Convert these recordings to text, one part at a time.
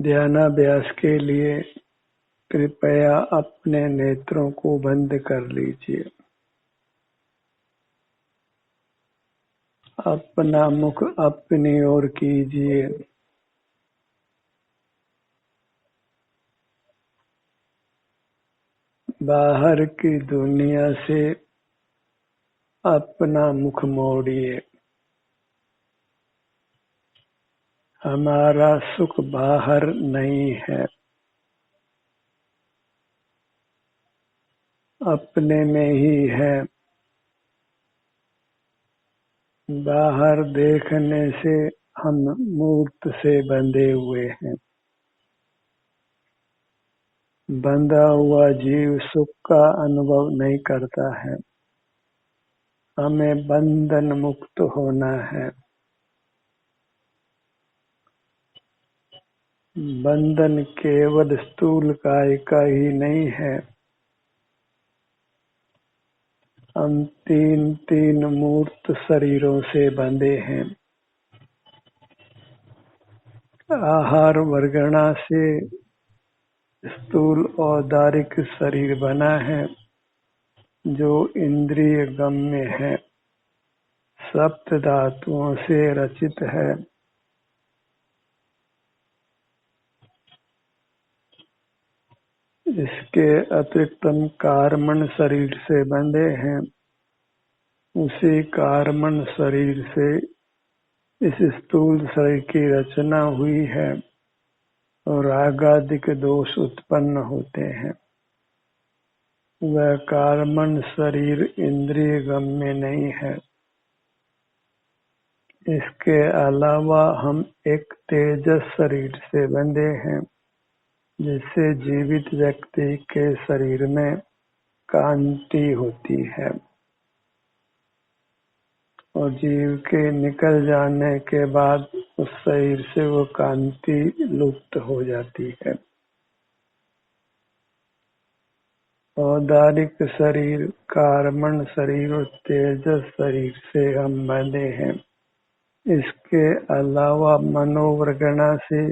ध्यानाभ्यास के लिए कृपया अपने नेत्रों को बंद कर लीजिए। अपना मुख अपनी ओर कीजिए। बाहर की दुनिया से अपना मुख मोड़िए। हमारा सुख बाहर नहीं है, अपने में ही है। बाहर देखने से हम मूर्त से बंधे हुए हैं। बंधा हुआ जीव सुख का अनुभव नहीं करता है। हमें बंधन मुक्त होना है। बंधन केवल स्थूल काय का ही नहीं है। हम तीन मूर्त शरीरों से बंधे हैं। आहार वर्गणा से स्थूल औदारिक शरीर बना है, जो इंद्रिय गम्य है, सप्त धातुओं से रचित है। इसके अतिरिक्त हम कार्मण शरीर से बंधे हैं। उसी कार्मण शरीर से इस स्थूल शरीर की रचना हुई है और रागादिक दोष उत्पन्न होते हैं। वह कार्मण शरीर इंद्रिय गम्य नहीं है। इसके अलावा हम एक तेजस शरीर से बंधे हैं, जिससे जीवित व्यक्ति के शरीर में कांति होती है और जीव के निकल जाने के बाद उस शरीर से वो कांति लुप्त हो जाती है। औदारिक शरीर, कार्मण शरीर और तेजस शरीर से हम बंधे हैं। इसके अलावा मनोवर्गणा से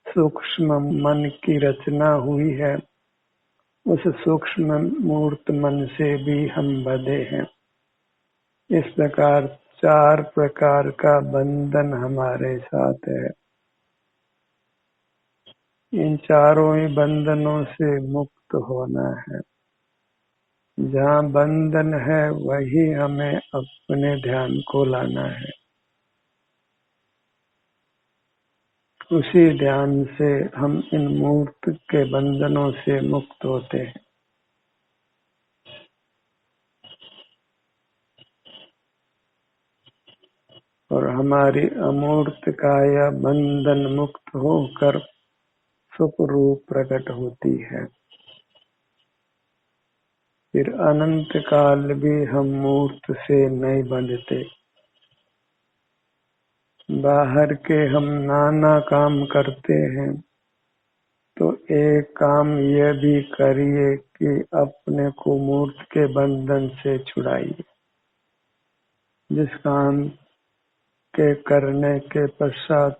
सूक्ष्म मन की रचना हुई है। उस सूक्ष्म मूर्त मन से भी हम बंधे हैं। इस प्रकार 4 प्रकार का बंधन हमारे साथ है। इन चारों ही बंधनों से मुक्त होना है। जहाँ बंधन है वही हमें अपने ध्यान को लाना है। उसी ध्यान से हम इन मूर्त के बंधनों से मुक्त होते हैं। और हमारी अमूर्त काया बंधन मुक्त होकर सुख रूप प्रकट होती है। फिर अनंत काल भी हम मूर्त से नहीं बंधते। बाहर के हम नाना काम करते हैं, तो एक काम यह भी करिए कि अपने को मूर्त के बंधन से छुड़ाइए। जिस काम के करने के पश्चात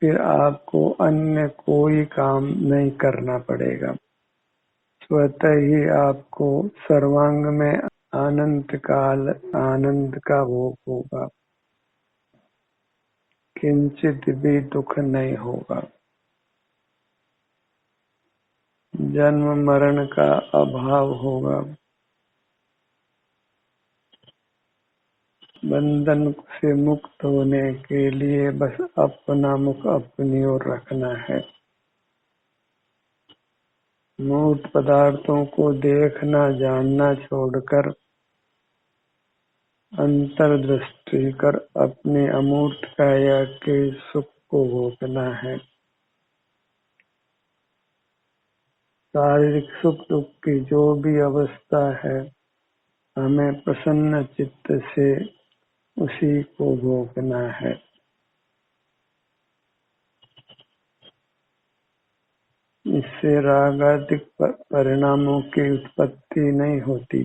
फिर आपको अन्य कोई काम नहीं करना पड़ेगा। स्वतः ही आपको सर्वांग में अनंत काल आनंद का भोग होगा। किंचित भी दुख नहीं होगा। जन्म मरण का अभाव होगा। बंधन से मुक्त होने के लिए बस अपना मुख अपनी ओर रखना है। मूर्त पदार्थों को देखना जानना छोड़कर अंतर्दृष्टि कर अपने अमूर्त काया के सुख को भोगना है। शारीरिक सुख दुख की जो भी अवस्था है, हमें प्रसन्न चित्त से उसी को भोगना है। इससे रागादिक परिणामों की उत्पत्ति नहीं होती।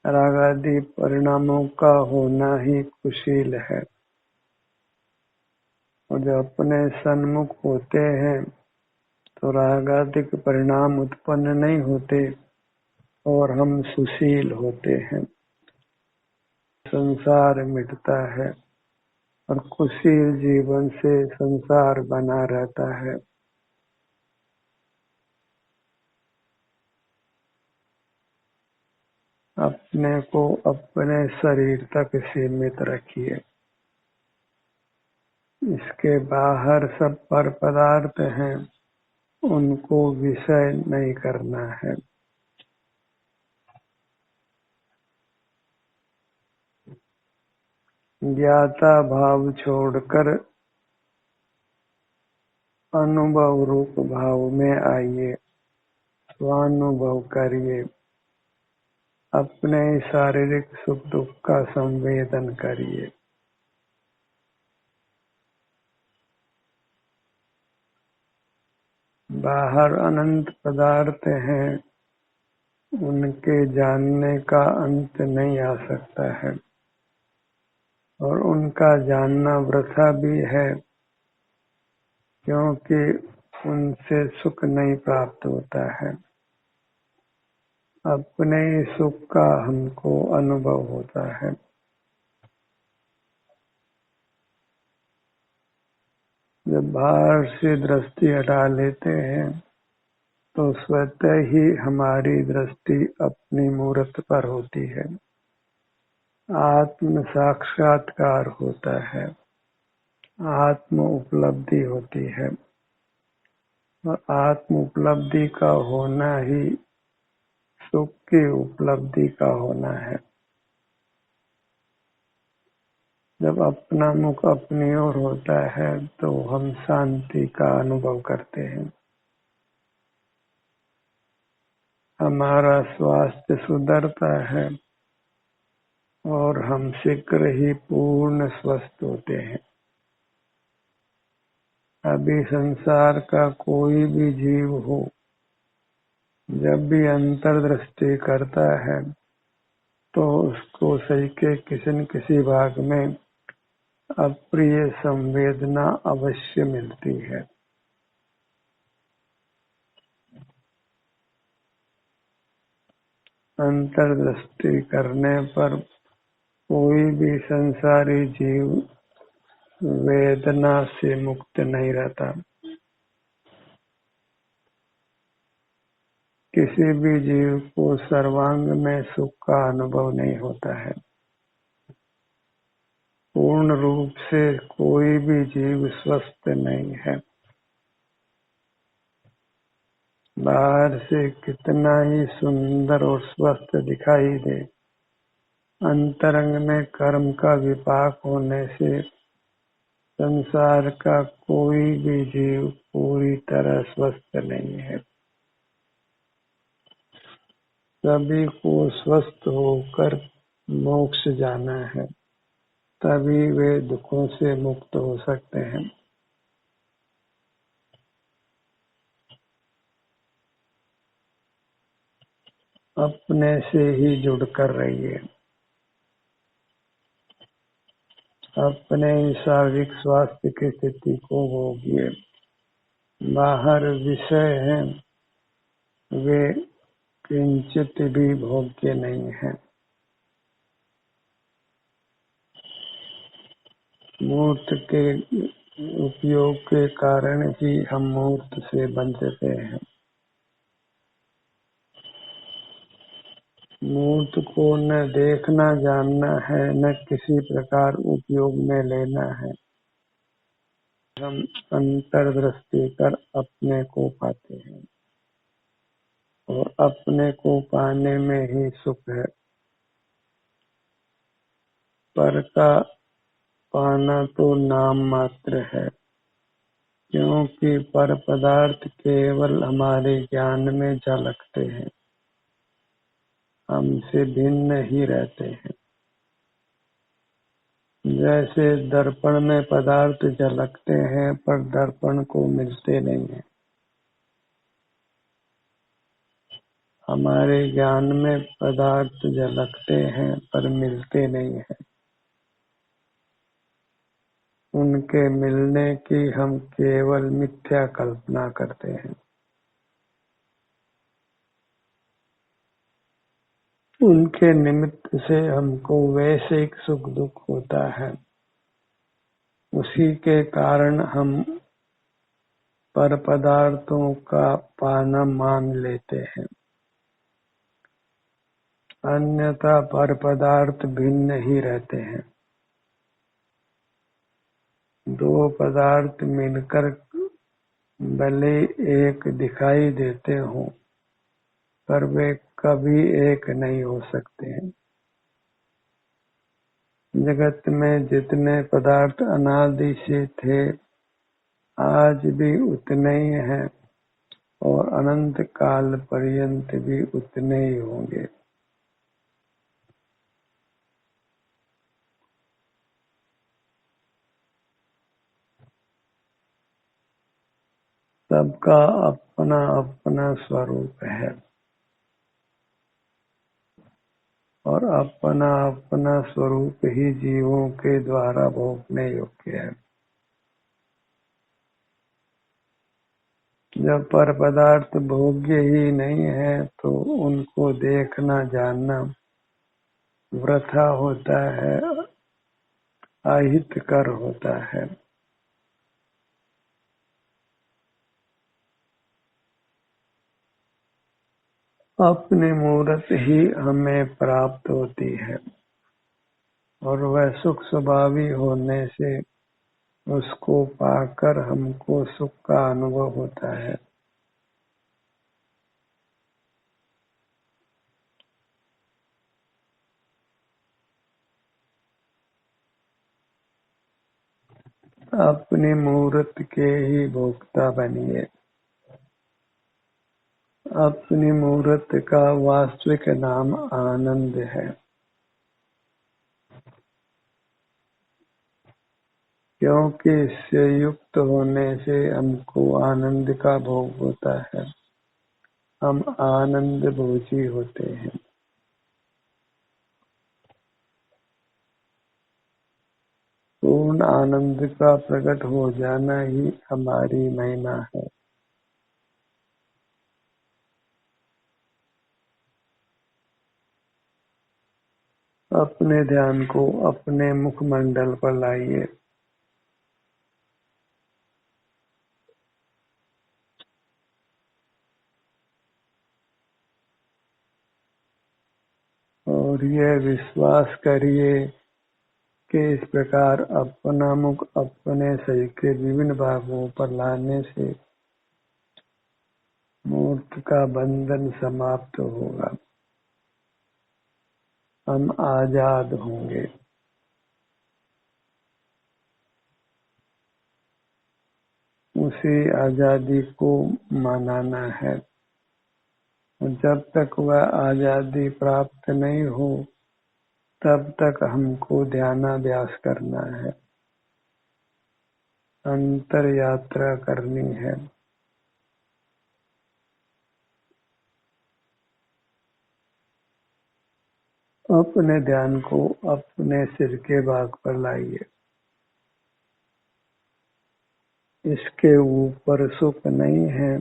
रागादि परिणामों का होना ही कुशील है। और जब अपने सन्मुख होते हैं तो रागादिक परिणाम उत्पन्न नहीं होते और हम सुशील होते हैं। संसार मिटता है और कुशील जीवन से संसार बना रहता है। अपने को अपने शरीर तक सीमित रखिए। इसके बाहर सब पर पदार्थ हैं, उनको विषय नहीं करना है। ज्ञाता भाव छोड़कर अनुभव रूप भाव में आइए, स्वानुभव करिए, अपने शारीरिक सुख दुख का संवेदन करिए। बाहर अनंत पदार्थ हैं, उनके जानने का अंत नहीं आ सकता है और उनका जानना वृथा भी है, क्योंकि उनसे सुख नहीं प्राप्त होता है। अपने सुख का हमको अनुभव होता है। जब बाहर से दृष्टि हटा लेते हैं तो स्वतः ही हमारी दृष्टि अपनी मूर्त पर होती है। आत्म साक्षात्कार होता है, आत्म उपलब्धि होती है और आत्म उपलब्धि का होना ही सुख की उपलब्धि का होना है। जब अपना मुख अपनी ओर होता है तो हम शांति का अनुभव करते हैं। हमारा स्वास्थ्य सुधरता है और हम शीघ्र ही पूर्ण स्वस्थ होते हैं। अभी संसार का कोई भी जीव हो, जब भी अंतर्दृष्टि करता है तो उसको शरीर के किसी न किसी भाग में अप्रिय संवेदना अवश्य मिलती है। अंतर्दृष्टि करने पर कोई भी संसारी जीव वेदना से मुक्त नहीं रहता। किसी भी जीव को सर्वांग में सुख का अनुभव नहीं होता है। पूर्ण रूप से कोई भी जीव स्वस्थ नहीं है। बाहर से कितना ही सुंदर और स्वस्थ दिखाई दे, अंतरंग में कर्म का विपाक होने से संसार का कोई भी जीव पूरी तरह स्वस्थ नहीं है। सभी को स्वस्थ होकर मोक्ष जाना है, तभी वे दुखों से मुक्त हो सकते हैं। अपने से ही जुड़कर रहिए। अपने शारीरिक स्वास्थ्य की स्थिति को भोगिए। बाहर विषय हैं, वे किंचित भी भोग्य नहीं है। मूर्त के उपयोग के कारण ही हम मूर्त से बंधते हैं। मूर्त को न देखना जानना है, न किसी प्रकार उपयोग में लेना है। हम अंतर्दृष्टि कर अपने को पाते हैं और अपने को पाने में ही सुख है। पर का पाना तो नाम मात्र है, क्योंकि पर पदार्थ केवल हमारे ज्ञान में झलकते हैं, हमसे भिन्न ही रहते हैं। जैसे दर्पण में पदार्थ झलकते हैं पर दर्पण को मिलते नहीं है, हमारे ज्ञान में पदार्थ झलकते हैं पर मिलते नहीं है। उनके मिलने की हम केवल मिथ्या कल्पना करते हैं। उनके निमित्त से हमको वैश्विक सुख दुख होता है, उसी के कारण हम पर पदार्थों का पाना मान लेते हैं। अन्यथा पर पदार्थ भिन्न ही रहते हैं। दो पदार्थ मिलकर भले एक दिखाई देते हों, पर वे कभी एक नहीं हो सकते हैं। जगत में जितने पदार्थ अनादि से थे, आज भी उतने ही हैं और अनंत काल पर्यंत भी उतने ही होंगे। सबका अपना अपना स्वरूप है और अपना अपना स्वरूप ही जीवों के द्वारा भोगने योग्य है। जब पर पदार्थ भोग्य ही नहीं है तो उनको देखना जानना वृथा होता है, अहितकर होता है। अपनी मूरत ही हमें प्राप्त होती है और वह सुख स्वभावी होने से उसको पाकर हमको सुख का अनुभव होता है। अपनी मूरत के ही भोक्ता बनिए। अपनी मूरत का वास्तविक नाम आनंद है, क्योंकि इससे युक्त होने से हमको आनंद का भोग होता है। हम आनंद भोजी होते हैं। पूर्ण आनंद का प्रकट हो जाना ही हमारी महिमा है। अपने ध्यान को अपने मुखमंडल पर लाइए। और यह विश्वास करिए कि इस प्रकार अपना मुख अपने शरीर के विभिन्न भागों पर लाने से मूर्त का बंधन समाप्त होगा। हम आजाद होंगे। उसी आजादी को मनाना है। जब तक वह आजादी प्राप्त नहीं हो, तब तक हमको ध्यानाभ्यास करना है, अंतर यात्रा करनी है। अपने ध्यान को अपने सिर के भाग पर लाइए। इसके ऊपर सुख नहीं है,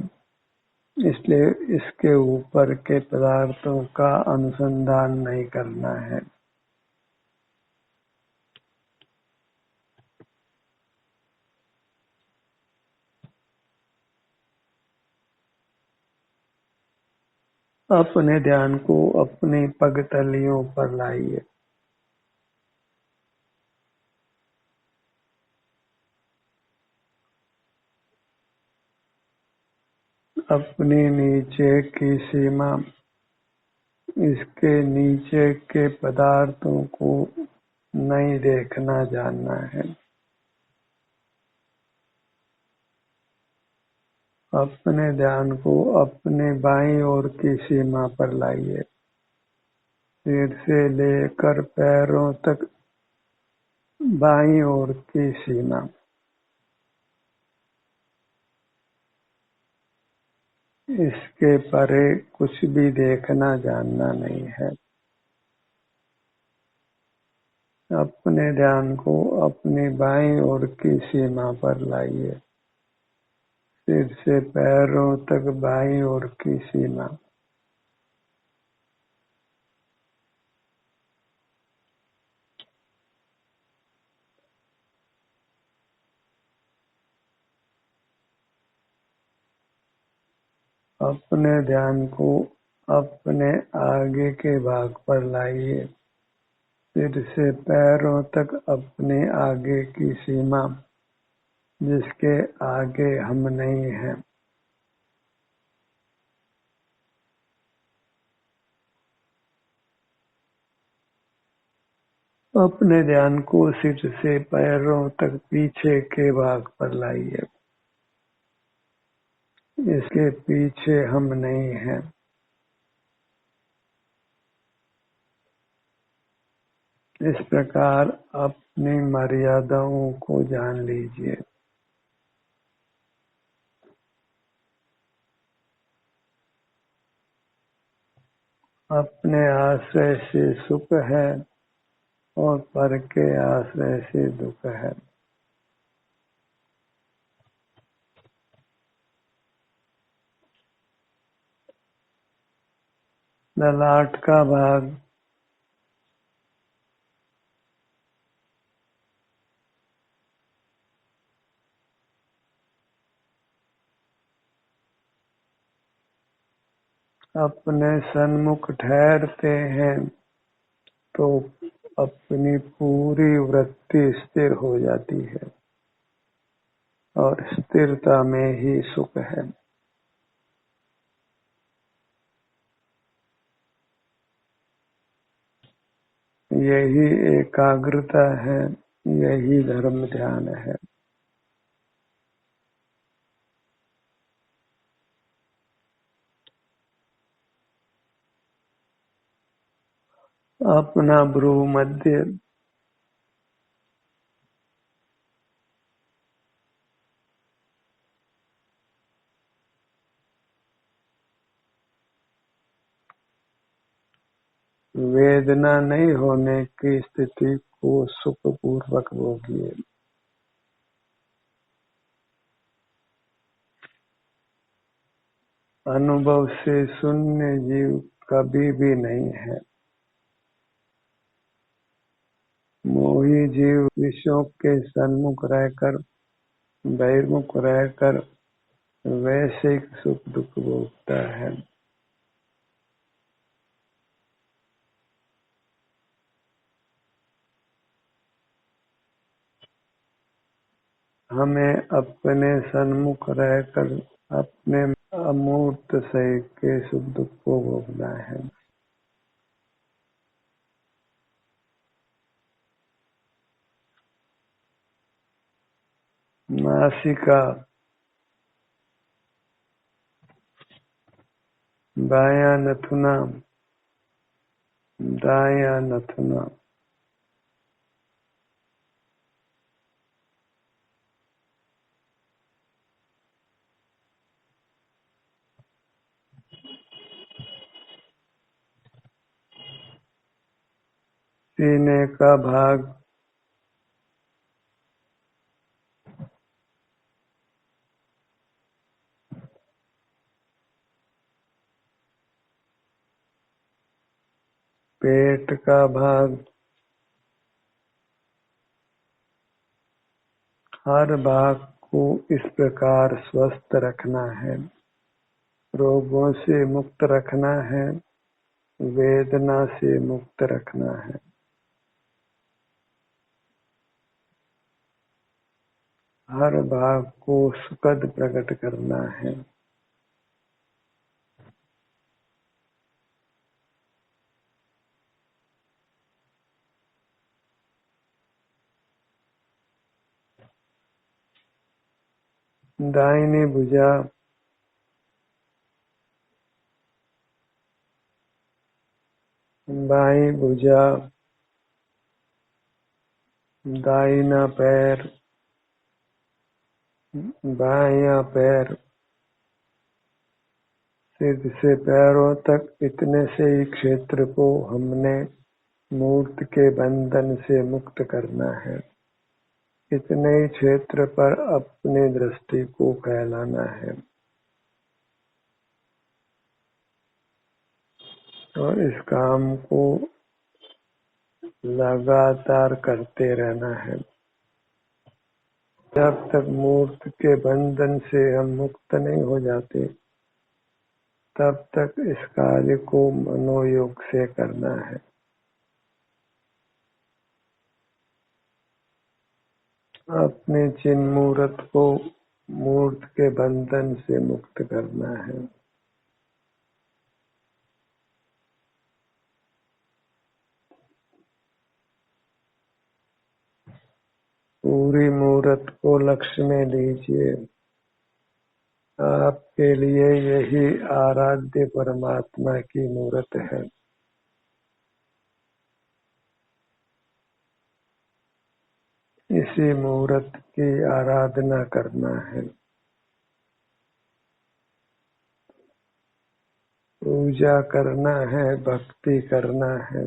इसलिए इसके ऊपर के पदार्थों का अनुसंधान नहीं करना है। अपने ध्यान को अपनी पगतलियों पर लाइए। अपने नीचे की सीमा, इसके नीचे के पदार्थों को नहीं देखना जानना है। अपने ध्यान को अपने बाईं ओर की सीमा पर लाइए। सिर से लेकर पैरों तक बाईं ओर की सीमा। इसके परे कुछ भी देखना जानना नहीं है। अपने ध्यान को अपनी बाईं ओर की सीमा पर लाइए। सिर से पैरों तक बाईं ओर की सीमा। अपने ध्यान को अपने आगे के भाग पर लाइए। सिर से पैरों तक अपने आगे की सीमा, जिसके आगे हम नहीं हैं। अपने ध्यान को सिर से पैरों तक पीछे के भाग पर लाइए। इसके पीछे हम नहीं हैं। इस प्रकार अपनी मर्यादाओं को जान लीजिए। अपने आश्रय से सुख है और पर के आश्रय से दुख है। ललाट का भाग अपने सन्मुख ठहरते हैं तो अपनी पूरी वृत्ति स्थिर हो जाती है और स्थिरता में ही सुख है। यही एकाग्रता है, यही धर्म ध्यान है। अपना भ्रू मध्य वेदना नहीं होने की स्थिति को सुखपूर्वक भोगिए। अनुभव से शून्य जीव कभी भी नहीं है। मोही जीव विषयों के सन्मुख रहकर, बहिर्मुख रहकर वैश्विक सुख दुख भोगता है। हमें अपने सन्मुख रहकर अपने अमूर्त शरीर के सुख दुख को भोगना है। नासिका, बायां नथुना, दायां नथुना। सीने का भाग पेट का भाग, हर भाग को इस प्रकार स्वस्थ रखना है, रोगों से मुक्त रखना है, वेदना से मुक्त रखना है। हर भाग को सुखद प्रकट करना है। दाहिनी भुजा, बाईं भुजा, दाहिना पैर, बायां पैर, सिर से पैरों तक इतने से ही क्षेत्र को हमने मूर्त के बंधन से मुक्त करना है। इतने ही क्षेत्र पर अपनी दृष्टि को फैलाना है और इस काम को लगातार करते रहना है। जब तक मूर्त के बंधन से हम मुक्त नहीं हो जाते, तब तक इस कार्य को मनोयोग से करना है। अपने चिन्ह मूर्त को मूर्त के बंधन से मुक्त करना है। पूरी मूर्त को लक्ष्य में लीजिए। आपके लिए यही आराध्य परमात्मा की मूर्त है। इसी मूर्त की आराधना करना है, पूजा करना है, भक्ति करना है,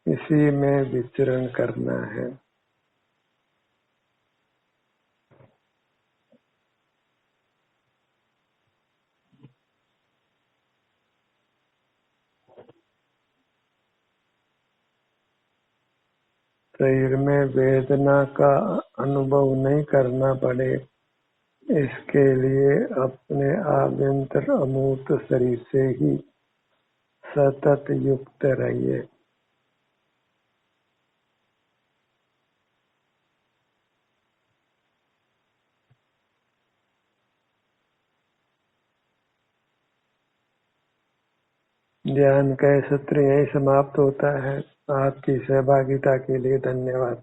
इसी में विचरण करना है। शरीर में वेदना का अनुभव नहीं करना पड़े, इसके लिए अपने आभ्यंतर अमूर्त शरीर से ही सतत युक्त रहिए। ध्यान का सत्र यही समाप्त होता है। आपकी सहभागिता के लिए धन्यवाद।